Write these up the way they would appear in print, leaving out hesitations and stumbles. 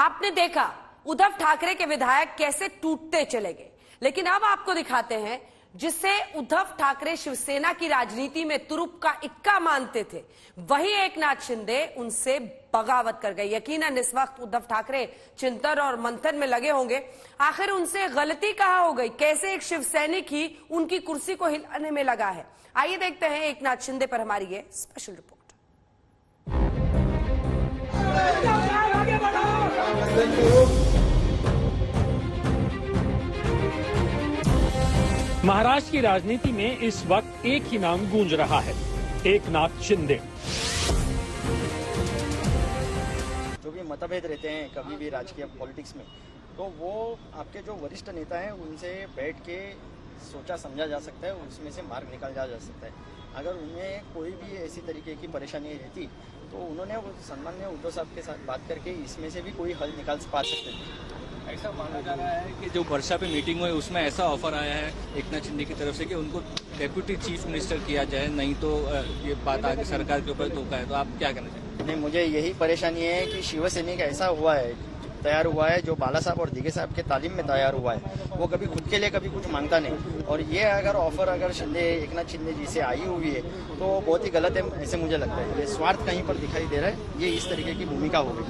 आपने देखा उद्धव ठाकरे के विधायक कैसे टूटते चले गए, लेकिन अब आपको दिखाते हैं जिससे उद्धव ठाकरे शिवसेना की राजनीति में तुरुप का इक्का मानते थे, वही एकनाथ शिंदे उनसे बगावत कर गए। यकीनन इस वक्त उद्धव ठाकरे चिंतन और मंथन में लगे होंगे, आखिर उनसे गलती कहां हो गई, कैसे एक शिवसैनिक ही उनकी कुर्सी को हिलाने में लगा है। आइए देखते हैं एकनाथ शिंदे पर हमारी ये स्पेशल रिपोर्ट। महाराष्ट्र की राजनीति में इस वक्त एक ही नाम गूंज रहा है, एकनाथ शिंदे। जो भी मतभेद रहते हैं कभी भी राजकीय पॉलिटिक्स में, तो वो आपके जो वरिष्ठ नेता हैं उनसे बैठ के सोचा समझा जा सकता है, उसमें से मार्ग निकाला जा सकता है। अगर उन्हें कोई भी ऐसी तरीके की परेशानी रहती तो उन्होंने वो सम्मान्य उद्धव साहब के साथ बात करके इसमें से भी कोई हल निकाल पा सकते थे। ऐसा माना जा रहा है कि जो वर्षा पे मीटिंग हुई उसमें ऐसा ऑफर आया है एकनाथ शिंदे की तरफ से कि उनको डेप्यूटी चीफ मिनिस्टर किया जाए, नहीं तो ये बात आगे सरकार के ऊपर धोखा है। तो आप क्या कहना चाहेंगे? नहीं, मुझे यही परेशानी है कि शिवसैनिक ऐसा तैयार हुआ है जो बाला साहब और दिगे साहब के तालीम में तैयार हुआ है, वो कभी खुद के लिए कभी कुछ मांगता नहीं। और ये अगर ऑफर एकनाथ शिंदे जी से आई हुई है तो बहुत ही गलत है, ऐसे मुझे लगता है। ये स्वार्थ कहीं पर दिखाई दे रहा है, ये इस तरीके की भूमिका हो गई।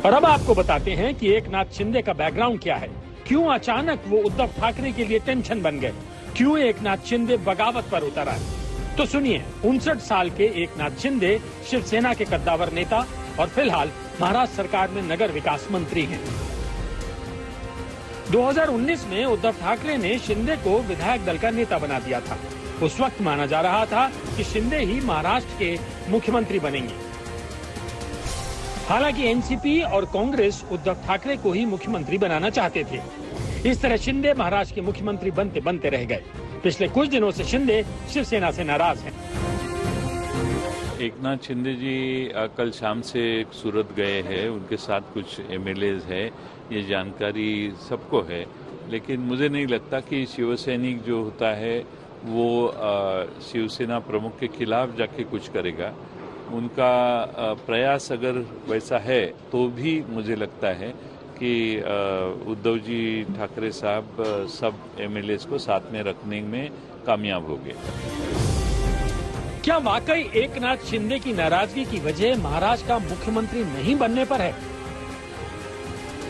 और अब आपको बताते हैं कि एकनाथ शिंदे का बैकग्राउंड क्या है, क्यों अचानक वो उद्धव ठाकरे के लिए टेंशन बन गए, क्यों एकनाथ शिंदे बगावत पर उतर आए। तो सुनिए, 59 साल के एकनाथ शिंदे शिवसेना के कद्दावर नेता और फिलहाल महाराष्ट्र सरकार में नगर विकास मंत्री हैं। 2019 में उद्धव ठाकरे ने शिंदे को विधायक दल का नेता बना दिया था। उस वक्त माना जा रहा था कि शिंदे ही महाराष्ट्र के मुख्यमंत्री बनेंगे। हालांकि एनसीपी और कांग्रेस उद्धव ठाकरे को ही मुख्यमंत्री बनाना चाहते थे। इस तरह शिंदे महाराष्ट्र के मुख्यमंत्री बनते बनते रह गए। पिछले कुछ दिनों से शिंदे शिवसेना से नाराज हैं। एकनाथ शिंदे जी कल शाम से सूरत गए हैं, उनके साथ कुछ एमएलएज है, ये जानकारी सबको है। लेकिन मुझे नहीं लगता कि शिवसैनिक जो होता है वो शिवसेना प्रमुख के खिलाफ जाके कुछ करेगा। उनका प्रयास अगर वैसा है तो भी मुझे लगता है कि उद्धव जी ठाकरे साहब सब एमएलएज को साथ में रखने में कामयाब हो गए। क्या वाकई एकनाथ शिंदे की नाराजगी की वजह महाराष्ट्र का मुख्यमंत्री नहीं बनने पर है?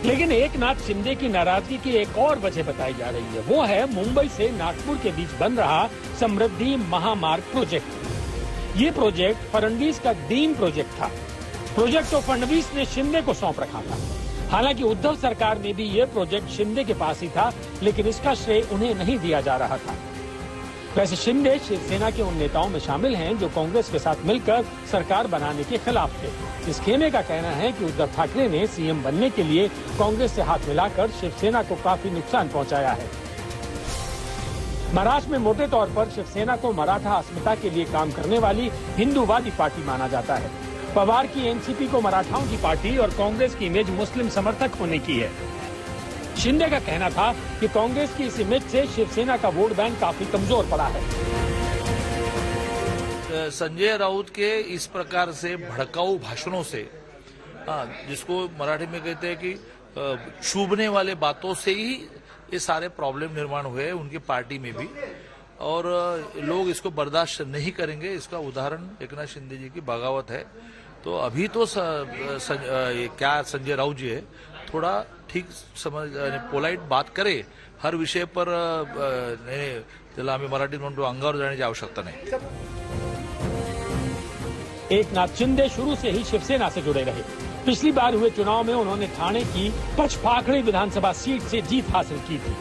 लेकिन एकनाथ शिंदे की नाराजगी की एक और वजह बताई जा रही है, वो है मुंबई से नागपुर के बीच बन रहा समृद्धि महामार्ग प्रोजेक्ट। ये प्रोजेक्ट फडणवीस का ड्रीम प्रोजेक्ट था। प्रोजेक्ट तो फडणवीस ने शिंदे को सौंप रखा था। हालांकि उद्धव सरकार में भी ये प्रोजेक्ट शिंदे के पास ही था, लेकिन इसका श्रेय उन्हें नहीं दिया जा रहा था। वैसे शिंदे शिवसेना के उन नेताओं में शामिल हैं जो कांग्रेस के साथ मिलकर सरकार बनाने के खिलाफ थे। इस खेमे का कहना है कि उद्धव ठाकरे ने सीएम बनने के लिए कांग्रेस से हाथ मिलाकर शिवसेना को काफी नुकसान पहुंचाया है। महाराष्ट्र में मोटे तौर पर शिवसेना को मराठा अस्मिता के लिए काम करने वाली हिंदूवादी पार्टी माना जाता है। पवार की एनसीपी को मराठाओं की पार्टी और कांग्रेस की इमेज मुस्लिम समर्थक होने की है। शिंदे का कहना था कि कांग्रेस की इस इमेज से शिवसेना का वोट बैंक काफी कमजोर पड़ा है। संजय राउत के इस प्रकार से भड़काऊ भाषणों से, जिसको मराठी में कहते हैं कि चुभने वाले बातों से ही ये सारे प्रॉब्लम निर्माण हुए हैं उनकी पार्टी में भी, और लोग इसको बर्दाश्त नहीं करेंगे। इसका उदाहरण एकनाथ शिंदे जी की बगावत है। तो अभी तो क्या संजय राउत जी है, थोड़ा ठीक समझ पोलाइट बात करे हर विषय पर, त्याला आम्ही मराठीत म्हणतो अंगावर जाण्याची आवश्यकता नाही। एकनाथ शिंदे शुरू से ही शिवसेना से जुड़े रहे। पिछली बार हुए चुनाव में उन्होंने ठाणे की पचपाखड़ी विधानसभा सीट से जीत हासिल की थी।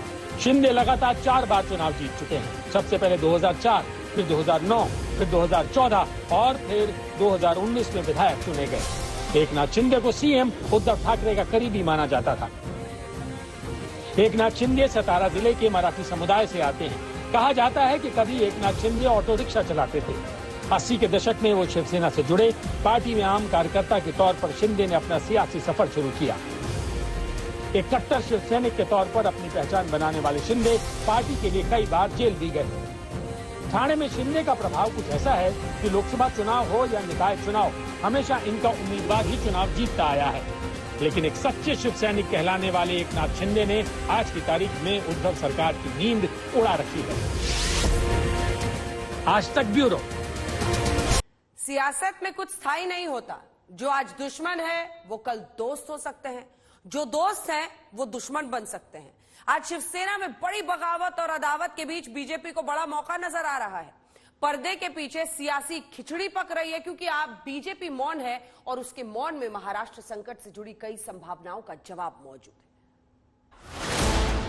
शिंदे लगातार 4 बार चुनाव जीत चुके हैं। सबसे पहले 2004, फिर 2009, फिर 2014 और फिर 2019 में विधायक चुने गए। एकनाथ शिंदे को सीएम उद्धव ठाकरे का करीबी माना जाता था। एकनाथ शिंदे सतारा जिले के मराठी समुदाय से आते हैं। कहा जाता है कि कभी एकनाथ शिंदे ऑटो रिक्शा चलाते थे। 80 के दशक में वो शिवसेना से जुड़े। पार्टी में आम कार्यकर्ता के तौर पर शिंदे ने अपना सियासी सफर शुरू किया। एक कट्टर शिवसैनिक के तौर पर अपनी पहचान बनाने वाले शिंदे पार्टी के लिए कई बार जेल भी गए। ठाणे में शिंदे का प्रभाव कुछ ऐसा है कि लोकसभा चुनाव हो या निकाय चुनाव, हमेशा इनका उम्मीदवार ही चुनाव जीतता आया है। लेकिन एक सच्चे शिव सैनिक कहलाने वाले एकनाथ शिंदे ने आज की तारीख में उद्धव सरकार की नींद उड़ा रखी है। आज तक ब्यूरो। सियासत में कुछ स्थायी नहीं होता। जो आज दुश्मन है वो कल दोस्त हो सकते हैं, जो दोस्त हैं वो दुश्मन बन सकते हैं। आज शिवसेना में बड़ी बगावत और अदावत के बीच बीजेपी को बड़ा मौका नजर आ रहा है। पर्दे के पीछे सियासी खिचड़ी पक रही है, क्योंकि आप बीजेपी मौन है और उसके मौन में महाराष्ट्र संकट से जुड़ी कई संभावनाओं का जवाब मौजूद है।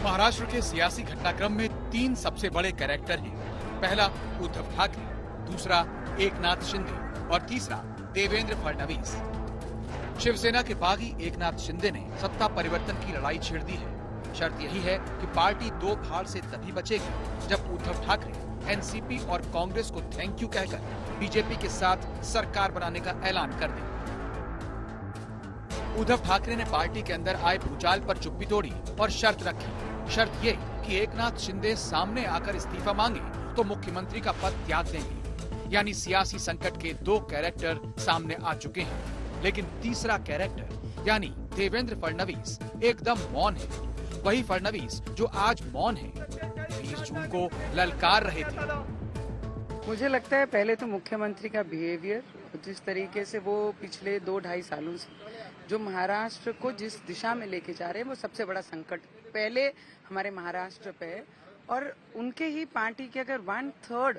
महाराष्ट्र के सियासी घटनाक्रम में 3 सबसे बड़े कैरेक्टर हैं। पहला उद्धव ठाकरे, दूसरा एकनाथ शिंदे और तीसरा देवेंद्र फडणवीस। शिवसेना के बागी एकनाथ शिंदे ने सत्ता परिवर्तन की लड़ाई छेड़ दी है। शर्त यही है कि पार्टी 2 फाड़ से तभी बचेगी जब उद्धव ठाकरे एनसीपी और कांग्रेस को थैंक यू कहकर बीजेपी के साथ सरकार बनाने का ऐलान कर दे। उद्धव ठाकरे ने पार्टी के अंदर आए भूचाल पर चुप्पी तोड़ी और शर्त रखी। शर्त ये कि एकनाथ शिंदे सामने आकर इस्तीफा मांगे तो मुख्यमंत्री का पद त्याग देंगे। यानी सियासी संकट के 2 कैरेक्टर सामने आ चुके हैं, लेकिन तीसरा कैरेक्टर यानी देवेंद्र फडणवीस एकदम मौन है। वही फडणवीस जो आज मौन है, 20 जून को ललकार रहे थे। मुझे लगता है पहले तो मुख्यमंत्री का बिहेवियर, जिस तरीके से वो पिछले 2-2.5 सालों से जो महाराष्ट्र को जिस दिशा में लेके जा रहे हैं, वो सबसे बड़ा संकट पहले हमारे महाराष्ट्र पे है। और उनके ही पार्टी के अगर 1/3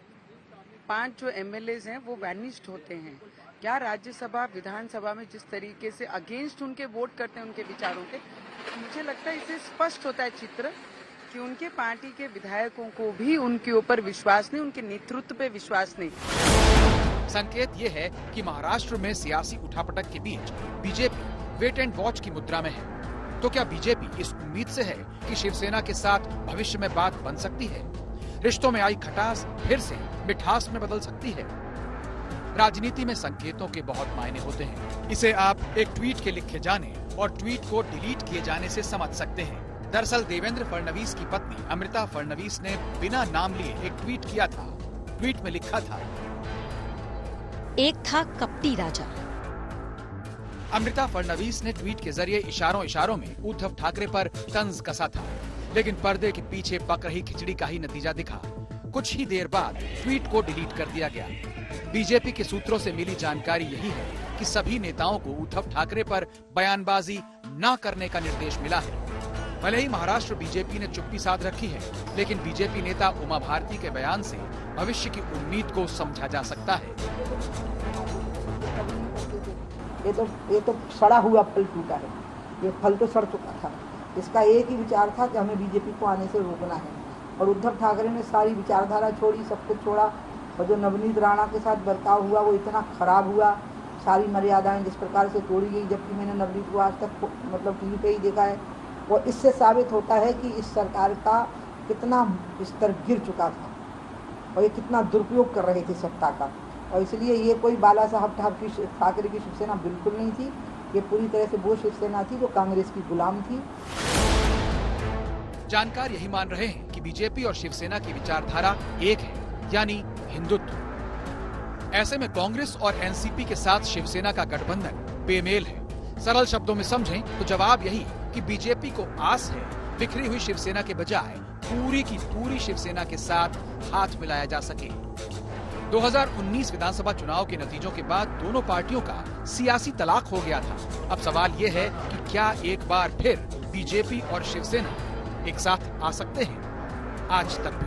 5 जो एमएलएज हैं वो वैनिश्ड होते हैं। क्या राज्यसभा विधानसभा में जिस तरीके से अगेंस्ट उनके वोट करते हैं उनके विचारों के, मुझे लगता है इससे स्पष्ट होता है चित्र कि उनके पार्टी के विधायकों को भी उनके ऊपर विश्वास नहीं, उनके नेतृत्व पे विश्वास नहीं। संकेत ये है कि महाराष्ट्र में सियासी उठापटक के बीच बीजेपी वेट एंड वॉच की मुद्रा में है। तो क्या बीजेपी इस उम्मीद से है कि शिवसेना के साथ भविष्य में बात बन सकती है? रिश्तों में आई खटास फिर से मिठास में बदल सकती है? राजनीति में संकेतों के बहुत मायने होते हैं। इसे आप एक ट्वीट के लिखे जाने और ट्वीट को डिलीट किए जाने से समझ सकते हैं। दरअसल देवेंद्र फडणवीस की पत्नी अमृता फडणवीस ने बिना नाम लिए एक ट्वीट किया था। ट्वीट में लिखा था, एक था कपटी राजा। अमृता फडणवीस ने ट्वीट के जरिए इशारों इशारों में उद्धव ठाकरे पर तंज कसा था, लेकिन पर्दे के पीछे पक रही खिचड़ी का ही नतीजा दिखा। कुछ ही देर बाद ट्वीट को डिलीट कर दिया गया। बीजेपी के सूत्रों से मिली जानकारी यही है कि सभी नेताओं को उद्धव ठाकरे पर बयानबाजी न करने का निर्देश मिला है। भले ही महाराष्ट्र बीजेपी ने चुप्पी साध रखी है, लेकिन बीजेपी नेता उमा भारती के बयान से भविष्य की उम्मीद को समझा जा सकता है। ये तो सड़ा हुआ फल टूटा है। ये फल तो सड़ चुका था। इसका एक ही विचार था कि हमें बीजेपी को आने से रोकना है, और उद्धव ठाकरे ने सारी विचारधारा छोड़ी, सब कुछ छोड़ा। और जो नवनीत राणा के साथ बर्ताव हुआ वो इतना खराब हुआ, सारी मर्यादाएं जिस प्रकार से तोड़ी गई, जबकि मैंने नवनीत को आज तक मतलब टीवी पे ही देखा है। और इससे साबित होता है कि इस सरकार का कितना स्तर गिर चुका था और ये कितना दुरुपयोग कर रहे थे सत्ता का। और इसलिए ये कोई बाला साहब ठाकरे की शिवसेना बिल्कुल नहीं थी। ये पूरी तरह से वो शिवसेना थी जो कांग्रेस की गुलाम थी। जानकार यही मान रहे हैं कि बीजेपी और शिवसेना की विचारधारा एक है, यानी हिंदुत्व। ऐसे में कांग्रेस और एनसीपी के साथ शिवसेना का गठबंधन बेमेल है। सरल शब्दों में समझें तो जवाब यही कि बीजेपी को आस है बिखरी हुई शिवसेना के बजाय पूरी की पूरी शिवसेना के साथ हाथ मिलाया जा सके। 2019 विधानसभा चुनाव के नतीजों के बाद दोनों पार्टियों का सियासी तलाक हो गया था। अब सवाल ये है कि क्या एक बार फिर बीजेपी और शिवसेना एक साथ आ सकते हैं? आज तक भी